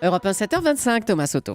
Europe 1, 7h25, Thomas Soto.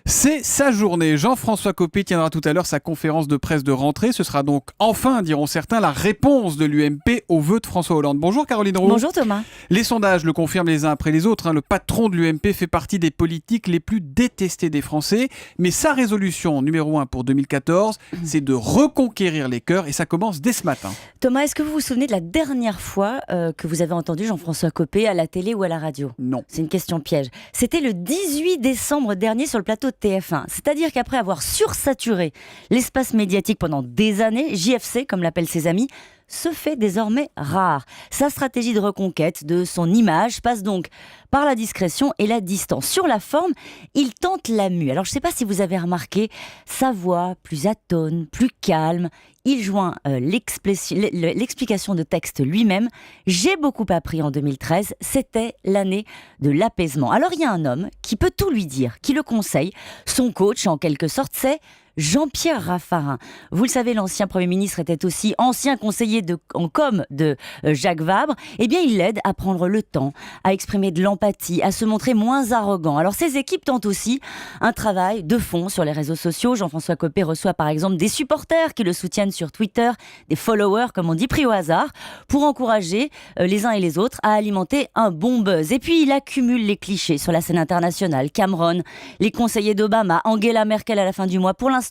C'est sa journée. Jean-François Copé tiendra tout à l'heure sa conférence de presse de rentrée. Ce sera donc enfin, diront certains, la réponse de l'UMP aux vœux de François Hollande. Bonjour Caroline Roux. Bonjour Thomas. Les sondages le confirment les uns après les autres. Le patron de l'UMP fait partie des politiques les plus détestés des Français. Mais sa résolution numéro 1 pour 2014, c'est de reconquérir les cœurs et ça commence dès ce matin. Thomas, est-ce que vous vous souvenez de la dernière fois que vous avez entendu Jean-François Copé à la télé ou à la radio ? Non. C'est une question piège. C'était le 18 décembre dernier sur le plateau de TF1. C'est-à-dire qu'après avoir sursaturé l'espace médiatique pendant des années, JFC, comme l'appellent ses amis, se fait désormais rare. Sa stratégie de reconquête de son image passe donc par la discrétion et la distance. Sur la forme, il tente la mue. Alors je ne sais pas si vous avez remarqué sa voix plus atone, plus calme. Il joint l'explication de texte lui-même. J'ai beaucoup appris en 2013, c'était l'année de l'apaisement. Alors il y a un homme qui peut tout lui dire, qui le conseille. Son coach en quelque sorte, c'est Jean-Pierre Raffarin. Vous le savez, l'ancien Premier ministre était aussi ancien conseiller en com de Jacques Vabre. Eh bien, il l'aide à prendre le temps, à exprimer de l'empathie, à se montrer moins arrogant. Alors, ses équipes tentent aussi un travail de fond sur les réseaux sociaux. Jean-François Copé reçoit par exemple des supporters qui le soutiennent sur Twitter, des followers, comme on dit, pris au hasard, pour encourager les uns et les autres à alimenter un bon buzz. Et puis, il accumule les clichés sur la scène internationale. Cameron, les conseillers d'Obama, Angela Merkel à la fin du mois. Pour l'instant,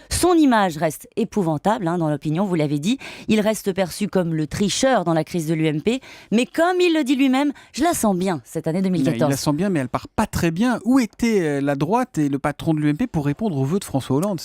son image reste épouvantable dans l'opinion, vous l'avez dit. Il reste perçu comme le tricheur dans la crise de l'UMP. Mais comme il le dit lui-même, je la sens bien cette année 2014. Il la sent bien, mais elle part pas très bien. Où était la droite et le patron de l'UMP pour répondre aux vœux de François Hollande ?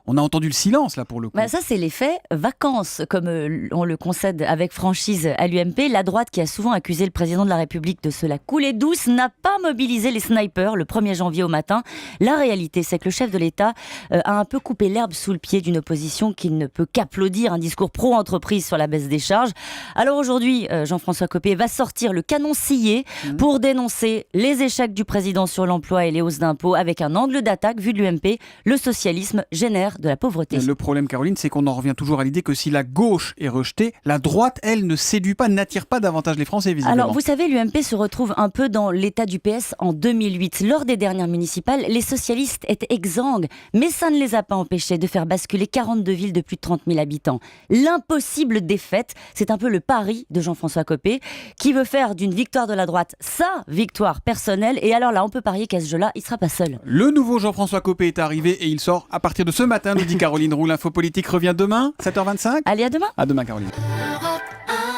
On a entendu le silence là pour le coup. Ça, c'est l'effet vacances, comme on le concède avec franchise à l'UMP. La droite, qui a souvent accusé le président de la République de se la couler douce, n'a pas mobilisé les snipers le 1er janvier au matin. La réalité, c'est que le chef de l'État a un peu coupé l'herbe sous le pied d'une opposition qui ne peut qu'applaudir un discours pro-entreprise sur la baisse des charges. Alors aujourd'hui, Jean-François Copé va sortir le canon scié pour dénoncer les échecs du président sur l'emploi et les hausses d'impôts avec un angle d'attaque vu de l'UMP. Le socialisme génère de la pauvreté. Le problème, Caroline, c'est qu'on en revient toujours à l'idée que si la gauche est rejetée, la droite, elle, ne séduit pas, n'attire pas davantage les Français, visiblement. Alors, vous savez, l'UMP se retrouve un peu dans l'état du PS en 2008. Lors des dernières municipales, les socialistes étaient exsangues, mais ça ne les a pas empêchés de faire basculer 42 villes de plus de 30 000 habitants. L'impossible défaite, c'est un peu le pari de Jean-François Copé, qui veut faire d'une victoire de la droite sa victoire personnelle. Et alors là, on peut parier qu'à ce jeu-là, il ne sera pas seul. Le nouveau Jean-François Copé est arrivé et il sort à partir de ce matin, nous dit Caroline Roux. L'info politique revient demain, 7h25. Allez, à demain. À demain, Caroline. Europe 1.